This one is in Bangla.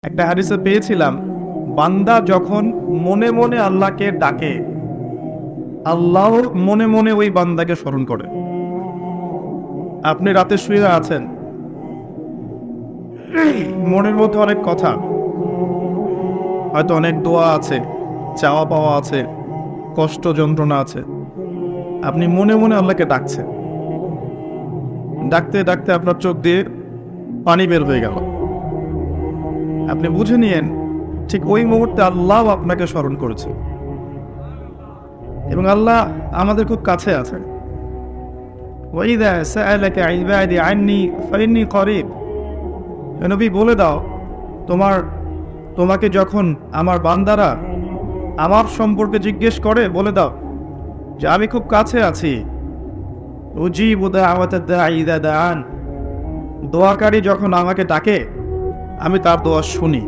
একটা হাদিসে পেয়েছিলাম, বান্দা যখন মনে মনে আল্লাহকে ডাকে, আল্লাহ মনে মনে ওই বান্দাকে স্মরণ করে। আপনি রাতে শুয়ে আছেন, মনের মধ্যে অনেক কথা, হয়তো অনেক দোয়া আছে, চাওয়া পাওয়া আছে, কষ্ট যন্ত্রণা আছে। আপনি মনে মনে আল্লাহকে ডাকছেন, ডাকতে ডাকতে আপনার চোখ দিয়ে পানি বের হয়ে গেল। আপনি বুঝে নিয়েন ঠিক ওই মুহূর্তে আল্লাহ আপনাকে স্মরণ করেছে, এবং আল্লাহ আমাদের খুব কাছে আছে। ওয়াইদা সাআলাকা ইবাদি আন্নী ফাইন্নী করিব। নবী বলে দাও, তোমাকে যখন আমার বান্দারা আমার সম্পর্কে জিজ্ঞেস করে, বলে দাও যে আমি খুব কাছে আছি। উজিবু দাওয়াতাদ দাঈ ইযা দাআন। দোয়াকারী যখন আমাকে ডাকে, আমি তার দোয়া শুনি।